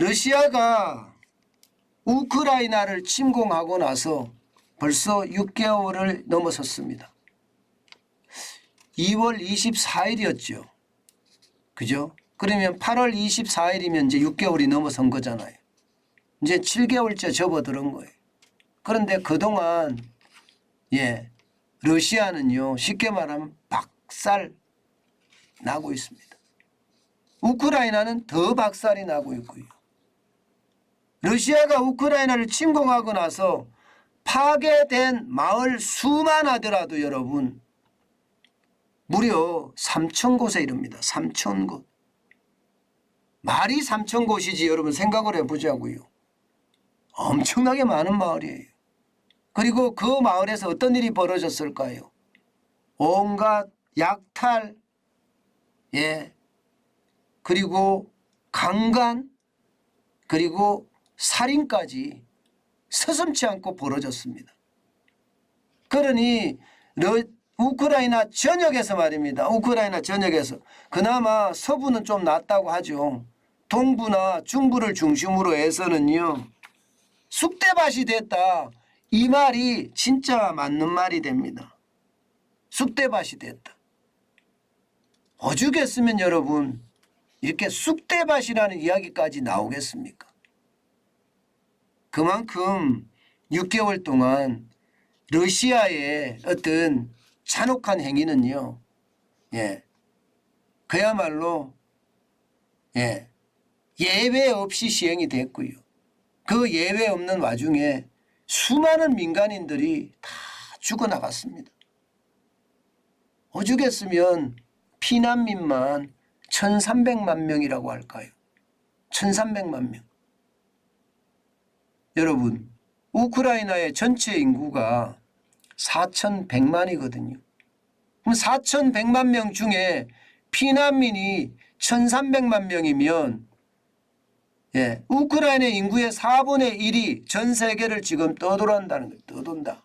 러시아가 우크라이나를 침공하고 나서 벌써 6개월을 넘어섰습니다. 2월 24일이었죠. 그죠? 그러면 8월 24일이면 이제 6개월이 넘어선 거잖아요. 이제 7개월째 접어들은 거예요. 그런데 그동안 러시아는요 쉽게 말하면 박살 나고 있습니다. 우크라이나는 더 박살이 나고 있고요. 러시아가 우크라이나를 침공하고 나서 파괴된 마을 수만 하더라도 여러분 무려 3,000곳에 이릅니다. 3,000곳. 말이 3,000곳이지 여러분 생각을 해보자고요. 엄청나게 많은 마을이에요. 그리고 그 마을에서 어떤 일이 벌어졌을까요? 온갖 약탈, 그리고 강간, 그리고 살인까지 서슴지 않고 벌어졌습니다. 그러니 우크라이나 전역에서 말입니다. 우크라이나 전역에서 그나마 서부는 좀 낫다고 하죠. 동부나 중부를 중심으로 해서는요. 쑥대밭이 됐다. 이 말이 진짜 맞는 말이 됩니다. 쑥대밭이 됐다. 오죽했으면 여러분 이렇게 쑥대밭이라는 이야기까지 나오겠습니까? 그만큼 6개월 동안 러시아의 어떤 잔혹한 행위는요. 그야말로 예외 없이 시행이 됐고요. 그 예외 없는 와중에 수많은 민간인들이 다 죽어나갔습니다. 오죽했으면 피난민만 1,300만 명이라고 할까요? 1,300만 명. 여러분 우크라이나의 전체 인구가 4,100만이거든요. 그럼 4,100만 명 중에 피난민이 1,300만 명이면 우크라이나 인구의 4분의 1이 전 세계를 지금 떠돌아다는 거예요. 떠돈다.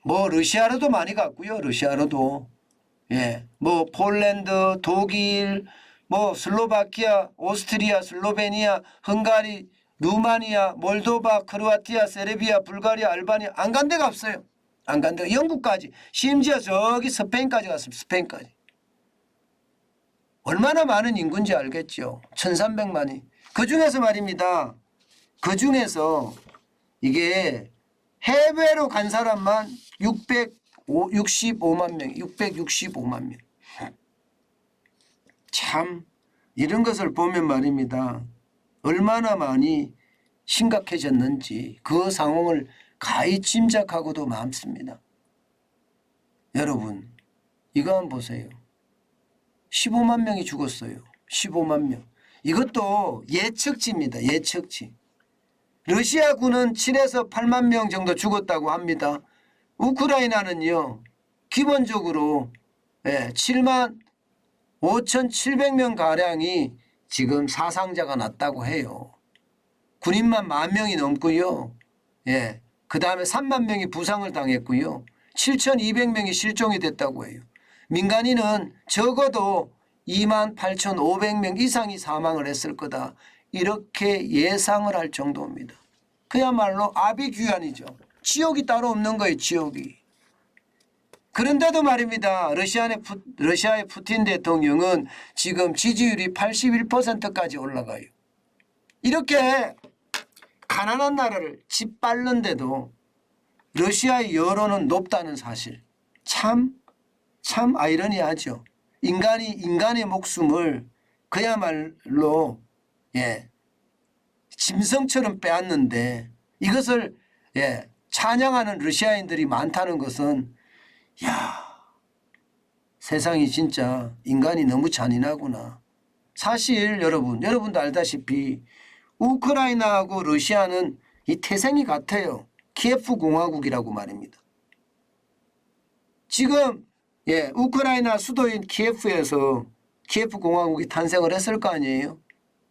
뭐 러시아로도 많이 갔고요. 러시아로도. 뭐 폴란드, 독일, 뭐 슬로바키아, 오스트리아, 슬로베니아, 헝가리, 루마니아, 몰도바, 크로아티아, 세르비아, 불가리아, 알바니아 안 간 데가 없어요. 안 간 데가 영국까지 심지어 저기 스페인까지 갔습니다. 스페인까지. 얼마나 많은 인구인지 알겠죠. 1,300만이. 그중에서 말입니다. 그중에서 이게 해외로 간 사람만 665만 명, 665만 명. 참 이런 것을 보면 말입니다. 얼마나 많이 심각해졌는지 그 상황을 가히 짐작하고도 많습니다. 여러분 이거 한번 보세요. 15만 명이 죽었어요. 15만 명. 이것도 예측치입니다. 예측치. 러시아군은 7에서 8만 명 정도 죽었다고 합니다. 우크라이나는요. 기본적으로 7만 5,700명 가량이 지금 사상자가 났다고 해요. 군인만 10,000명이 넘고요. 그 다음에 3만 명이 부상을 당했고요. 7,200명이 실종이 됐다고 해요. 민간인은 적어도 28,500명 이상이 사망을 했을 거다. 이렇게 예상을 할 정도입니다. 그야말로 아비규환이죠. 지옥이 따로 없는 거예요. 지옥이. 그런데도 말입니다. 러시아의 푸틴 대통령은 지금 지지율이 81%까지 올라가요. 이렇게 가난한 나라를 짓밟는데도 러시아의 여론은 높다는 사실. 참 아이러니하죠. 인간의 목숨을 그야말로 짐승처럼 빼앗는데 이것을 찬양하는 러시아인들이 많다는 것은 세상이 진짜 인간이 너무 잔인하구나. 사실 여러분도 알다시피 우크라이나하고 러시아는 이 태생이 같아요. 키예프 공화국이라고 말입니다. 지금 우크라이나 수도인 키예프에서 키예프 공화국이 탄생을 했을 거 아니에요.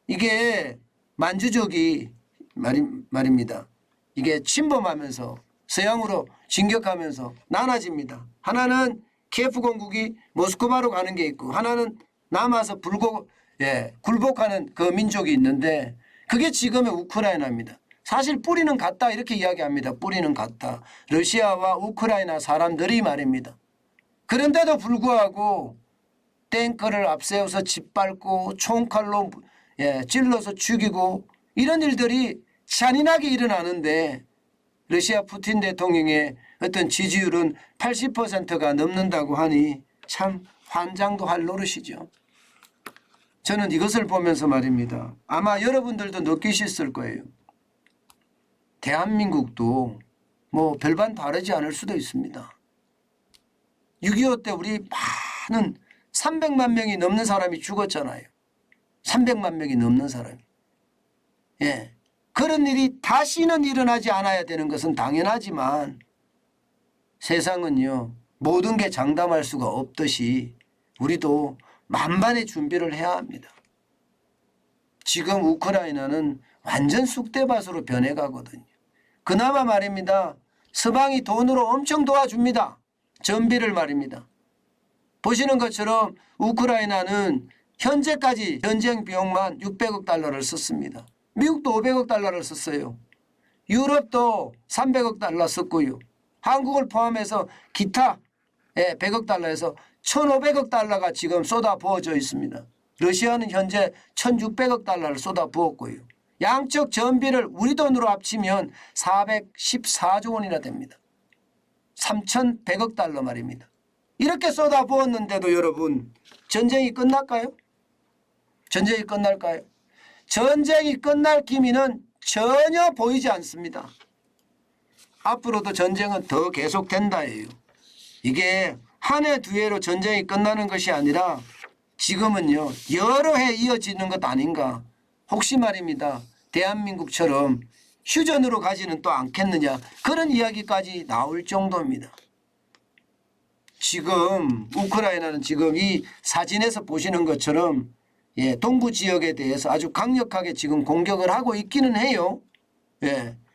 이게 만주족이 말입니다. 이게 침범하면서 서양으로 진격하면서 나눠집니다. 하나는 키예프 공국이 모스크바로 가는 게 있고 하나는 남아서 예, 굴복하는 그 민족이 있는데 그게 지금의 우크라이나입니다. 사실 뿌리는 같다 이렇게 이야기합니다. 뿌리는 같다. 러시아와 우크라이나 사람들이 말입니다. 그런데도 불구하고 탱크를 앞세워서 짓밟고 총칼로 찔러서 죽이고 이런 일들이 잔인하게 일어나는데 러시아 푸틴 대통령의 어떤 지지율은 80%가 넘는다고 하니 참 환장도 할 노릇이죠. 저는 이것을 보면서 말입니다. 아마 여러분들도 느끼셨을 거예요. 대한민국도 뭐 별반 다르지 않을 수도 있습니다. 6.25 때 우리 많은 300만 명이 넘는 사람이 죽었잖아요. 300만 명이 넘는 사람이. 예. 그런 일이 다시는 일어나지 않아야 되는 것은 당연하지만 세상은요. 모든 게 장담할 수가 없듯이 우리도 만반의 준비를 해야 합니다. 지금 우크라이나는 완전 쑥대밭으로 변해가거든요. 그나마 말입니다. 서방이 돈으로 엄청 도와줍니다. 전비를 말입니다. 보시는 것처럼 우크라이나는 현재까지 전쟁 비용만 600억 달러를 썼습니다. 미국도 500억 달러를 썼어요. 유럽도 300억 달러 썼고요. 한국을 포함해서 기타 100억 달러에서 1,500억 달러가 지금 쏟아 부어져 있습니다. 러시아는 현재 1,600억 달러를 쏟아 부었고요. 양쪽 전비를 우리 돈으로 합치면 414조 원이나 됩니다. 3,100억 달러 말입니다. 이렇게 쏟아 부었는데도 여러분 전쟁이 끝날까요? 전쟁이 끝날까요? 전쟁이 끝날 기미는 전혀 보이지 않습니다. 앞으로도 전쟁은 더 계속된다예요. 이게 한 해 두 해로 전쟁이 끝나는 것이 아니라 지금은요 여러 해 이어지는 것 아닌가. 혹시 말입니다. 대한민국처럼 휴전으로 가지는 또 않겠느냐 그런 이야기까지 나올 정도입니다. 지금 우크라이나는 지금 이 사진에서 보시는 것처럼 동부 지역에 대해서 아주 강력하게 지금 공격을 하고 있기는 해요.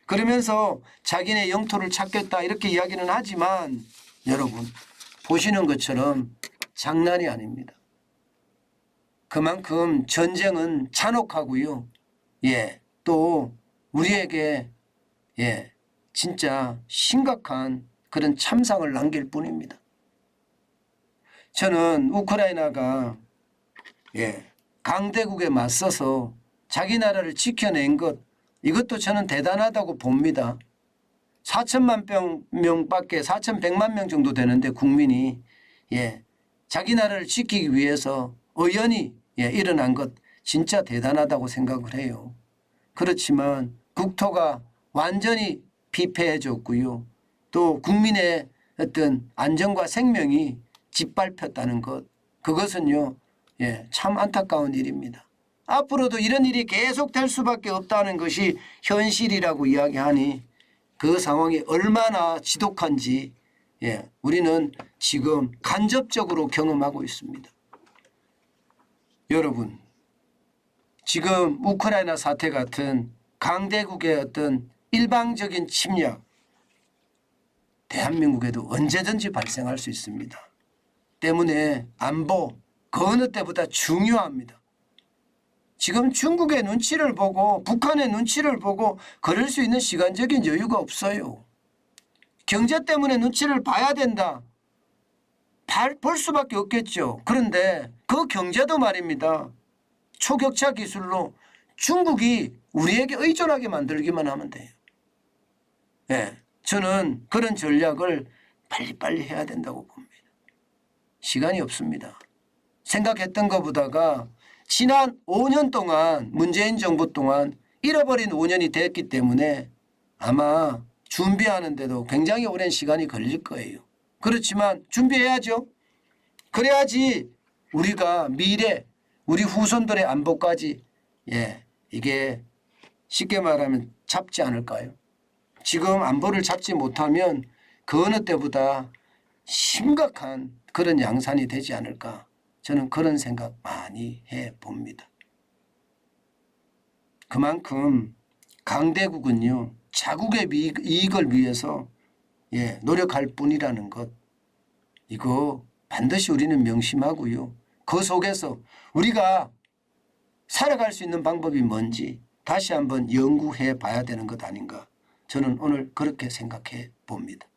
그러면서 자기네 영토를 찾겠다 이렇게 이야기는 하지만 여러분 보시는 것처럼 장난이 아닙니다. 그만큼 전쟁은 잔혹하고요. 또 우리에게 진짜 심각한 그런 참상을 남길 뿐입니다. 저는 우크라이나가 강대국에 맞서서 자기 나라를 지켜낸 것 이것도 저는 대단하다고 봅니다. 4천만 명밖에 4,100만 명 정도 되는데 국민이 자기 나라를 지키기 위해서 의연히 일어난 것 진짜 대단하다고 생각을 해요. 그렇지만 국토가 완전히 피폐해졌고요. 또 국민의 어떤 안전과 생명이 짓밟혔다는 것 그것은요 참 안타까운 일입니다. 앞으로도 이런 일이 계속될 수밖에 없다는 것이 현실이라고 이야기하니 그 상황이 얼마나 지독한지 우리는 지금 간접적으로 경험하고 있습니다. 여러분 지금 우크라이나 사태 같은 강대국의 어떤 일방적인 침략 대한민국에도 언제든지 발생할 수 있습니다. 때문에 안보 그 어느 때보다 중요합니다. 지금 중국의 눈치를 보고 북한의 눈치를 보고 그럴 수 있는 시간적인 여유가 없어요. 경제 때문에 눈치를 봐야 된다. 볼 수밖에 없겠죠. 그런데 그 경제도 말입니다. 초격차 기술로 중국이 우리에게 의존하게 만들기만 하면 돼요. 저는 그런 전략을 빨리빨리 해야 된다고 봅니다. 시간이 없습니다. 생각했던 것보다가 지난 5년 동안 문재인 정부 동안 잃어버린 5년이 됐기 때문에 아마 준비하는데도 굉장히 오랜 시간이 걸릴 거예요. 그렇지만 준비해야죠. 그래야지 우리가 미래 우리 후손들의 안보까지 이게 쉽게 말하면 잡지 않을까요? 지금 안보를 잡지 못하면 그 어느 때보다 심각한 그런 양산이 되지 않을까. 저는 그런 생각 많이 해봅니다. 그만큼 강대국은요. 자국의 이익을 위해서 노력할 뿐이라는 것. 이거 반드시 우리는 명심하고요. 그 속에서 우리가 살아갈 수 있는 방법이 뭔지 다시 한번 연구해 봐야 되는 것 아닌가. 저는 오늘 그렇게 생각해 봅니다.